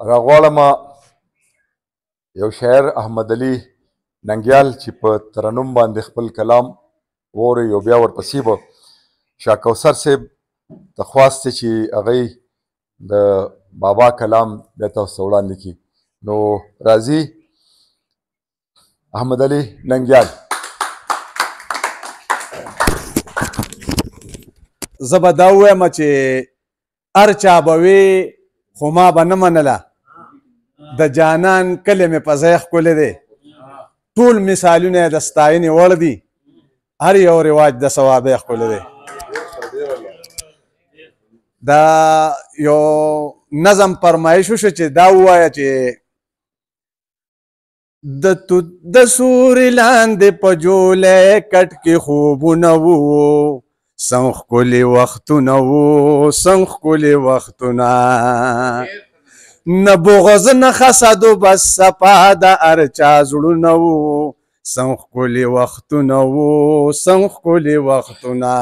راغواړم یو شاعر احمد علي ننګیال چې په ترنم باندې خپل کلام ووري او بیا ورپسې به شاه کوثر صاحب ته خواست دی چې هغوی د بابا کلام بیا تاسو ته وړاندې کړي. نو راځي احمد علي ننګیال. زه به دا ووایم چې هر چا به وي خو ما به نه منله د جانان کلي مې په ځای ښکلی دی ټول مثالونه یې د ستاینې وړ دي هر یو رواج د ثوابه ښکلی دی. دا یو نظم فرمایش وشو چې دا ووایه چې د سوري لاندې په جولی کټ کې خوبونه وو څنګ ښکلي وختونه وو څنګ ښکلي وختونه نه بغض نه حسد و بس صفا د هر چا زړونه وو څنګ ښکلي وختونه وو څنګ ښکلي وختونه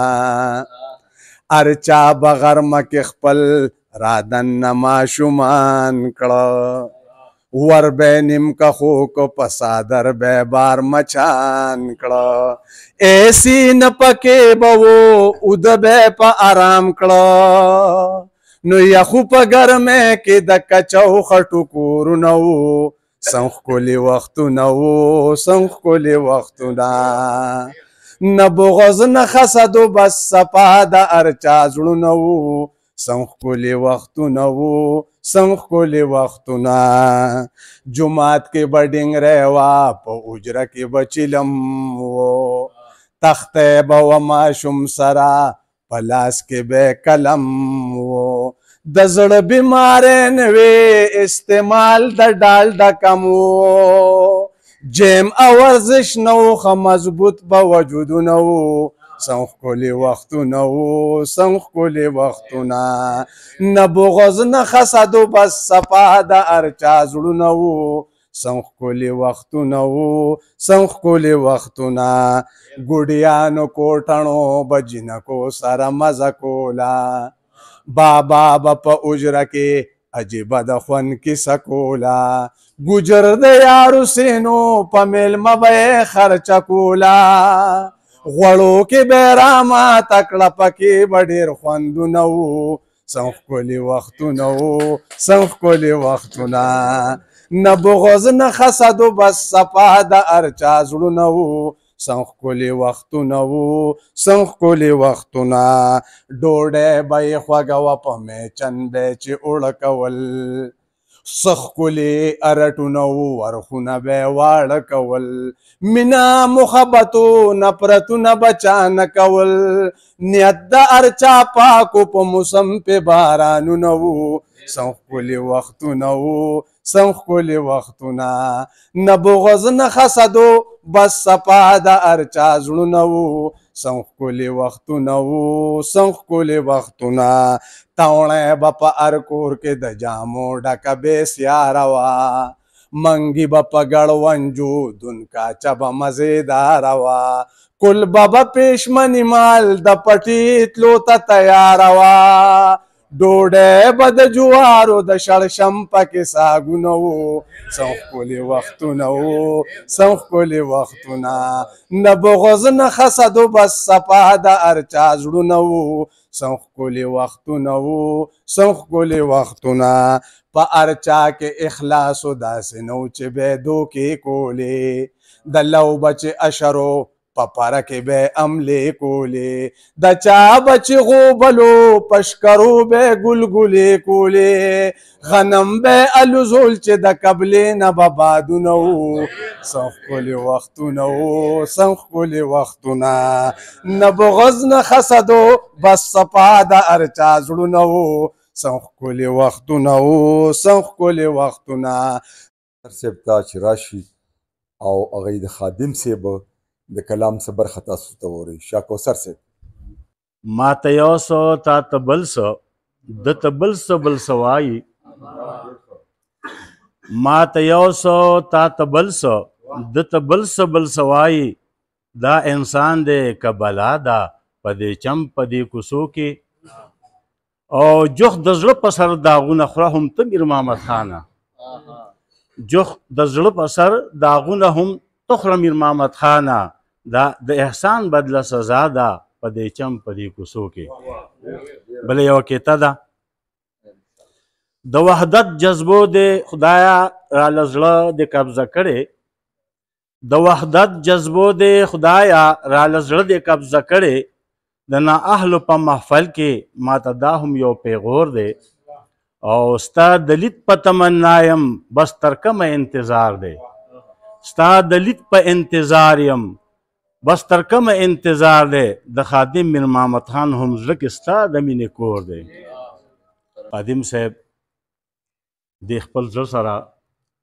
هر چا به غرمه کې خپل را دننه ماشومان کړه ور به نیم کښو که په څادر به بار مچان کړه ایسی نه پکې به و اوده به یې په ارام کړه نو یخو په ګرمۍ کې د کچو خټو کورونه وو څنګ ښکلي وختونه وو څنګ ښکلي وختونه نه بغض نه حسد و بس صفا د هر چا زړونه وو څنګ ښکلي وختونه وو څنګ ښکلي وختونه جومات کې به ډینګری وه په حجره کې به چلم وو تختی به و ماشوم سره په لاس کې به قلم وو د زړه بیماری نه وې استعمال د ډالډه کم وو جیم او ورزش نه و ښه مضبوط به وجودونه وو څنګ ښکلي وختونه وو څنګ ښکلي وختونه نه بغض نه حسد و بس صفا د هر چا زړونه وو څنګ ښکلي وختونه وو څنګ ښکلي وختونه ګوډیانو کوټڼو به جنکو سره مزه کوله بابا به په حجره کې عجیبه د خوند کیسه کوله ګجر د یارو سینو په میلمه به یې خرچه کوله غوړو کې به یې راماته کړه پکې به ډېر خوندونه وو څنګ ښکلي وختونه وو څنګ ښکلي وختونه نه بغض نه حسد و بس صفا د هر چا زړونه وو څنګ ښکلي وختونه وو څنګ ښکلي وختونه ډوډۍ به یې خوږه وه په میچن به یې چې اوړه کول څه ښکلي ارټونه وو ورخونه به یې واړه کول مینه محبتو نفرتونه به چا نه کول نیت د هر چا پاکو په موسم پې بارانونه وو څنګ ښکلي وختونه وو څنګ ښکلي وختونه نه بغض نه حسد و بس صفا د هر چا زړونه وو څنګ ښکلي وختونه وو څنګ ښکلي وختونه تاوڼی به په هر کور کې د جامو ډکه بېسیاره وه منګي به په ګړونجو دونکاچه به مزېداره وه کلبه به پېشمني مال د پټي تلو ته تیاره وه ډوډۍ به د جوارو د شړشم پکې ساګونه وو څنګ ښکلي وختونه وو څنګ ښکلي وختونه نه بغض نه حسد و بس صفا د هر چا زړونه وو څنګ ښکلي وختونه وو څنګ ښکلي وختونه په هر چا کې اخلاص و داسې نه و چې به یې دوکې کولې د لو به چې اشرو په پاره کې به عملې کولې د چا به چې غوبلو په شکرو به یې ګلګلې کولې غنم به یې الوزول چې د قبلې نه به بادونه وو څنګ ښکلي وختونه وو څنګ ښکلي وختونه نه بغض نه حسد و بس صفا د هر چا زړونه وو څنګ ښکلي وختونه وو څنګ ښکلي وختونه. صاحب ته چې راشي او هغوی د خادم صاحب د کلام څه برخه تاسو ته وورئ. شاه کوثر صاحب. ما ته یو څه تا ته بل څه ده ته بل څه بل څه وایي ما ته یو څه تا ته بل څه ده ته بل څه بل څه وایي دا انسان دی که بلا ده په دې چم په دې کوڅو کې او جوخ د زړه په سر داغونه خوره هم ته میر محمد خانه جوخ د زړه په سر داغونه هم ته خوره میر محمد خانه دا د احسان بدله سزا ده په دې چم په دې کوڅو کې بله یوه کیته ده د وحدت جذبو د خدایا راله زړه د قبضه کړې د وحدت جذبو د خدایا راله زړه د قبضه کړې د نااهلو په محفل کې ماته دا هم یو پیغور دی او ستا د لید په تمنا یم بس تر کومه انتظار دی ستا د لید په انتظار یم بس تر کومه انتظار دی د خادم میر محمد خان هم زړه کې ستا د مینې کور دی خادم صاحب د خپل زړه سره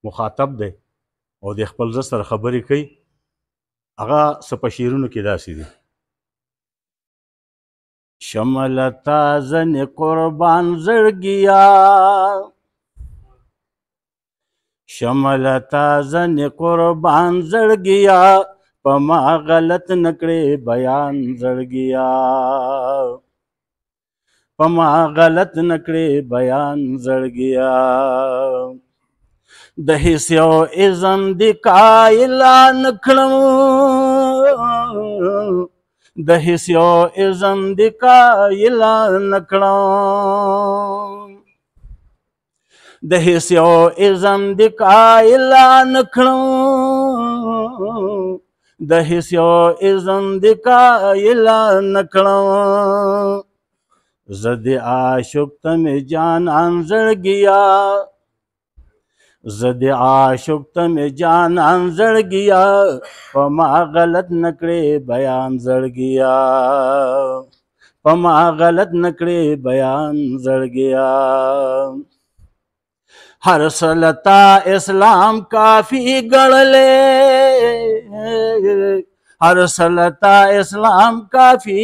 مخاطب دی او د خپل زړه سره خبرې کوي هغه څه په شعرونو کې داسې دي شملتا زن قربان زړګیا شملتا زن قربان زړګیا په ما غلط نکړې بیان زړګیا په ما غلط نکړې بیان زړګیا د هیڅ یو اذن د قایلا نکړم د هیڅ یو اذن د قایلا نکړم د هیڅ یو اذن د قایلا نکړم د هیڅ یو اذن د قایلا نکړم زه د عاشق ته مې جانان زړګیا زه د عاشق ته مې جانان زړګیا په ما غلط نکړې بیان زړګیا په ما غلط نکړې بیان زړګیا هر سلطا اسلام کافی ګړلې هر سلطا اسلام کافی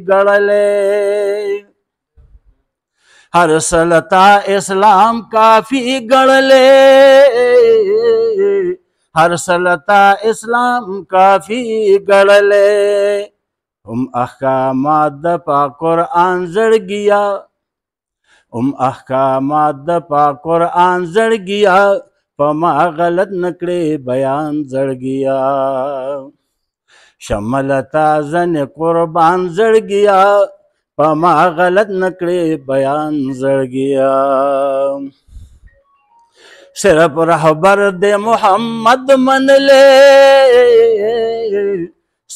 ګړلې हर सलता इस्लाम काफी गढ़ले हर सलता इस्लाम काफी गढ़ले अहकामात द पाक कुरान जड़ गया अहकामात द पाक कुरान जड़ गया पमा गलत नकड़े बयान जड़ गया शमलता जन कुर्बान जड़ गया पमा गलत नकड़े बयान जड़गिया सिर्फ रहबर दे मोहम्मद मन ले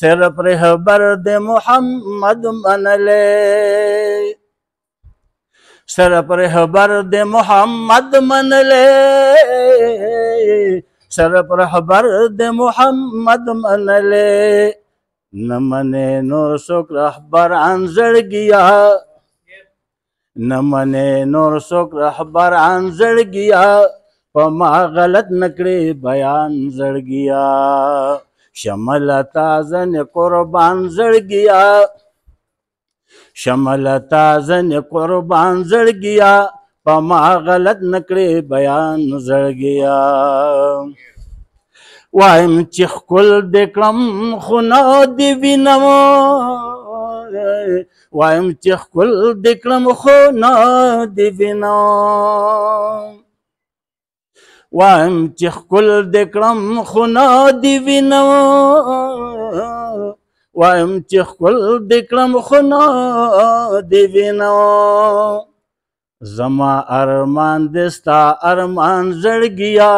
सिर्फ रहबर दे मोहम्मद मन ले सिर्फ रहबर दे मोहम्मद मन ले सिर्फ रहबर दे मोहम्मद मन ले न मने नूर सुख रहबरान जड़ गया न मने नूर सुख रहबरान जड़ गया पमा गलत नकड़े बयान जड़ गया शमलता जन कुर्बान जड़ गया शमलता जन कुर्बान जड़ गया पमा गलत नकड़े बयान जड़ गया وایم چې خپل دکړم خو نه دی وینم وایم چې خپل دکړم خو نه دی وینم وایم چې خپل دکړم خو نه دی وینم وایم چې خپل دکړم خو نه دی وینم زما ارمان دستا ارمان زړګیا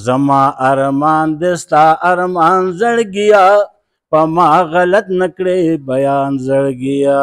زما ارمان دستا ارمان زڑ گیا پما غلط نکڑے بیان زڑ گیا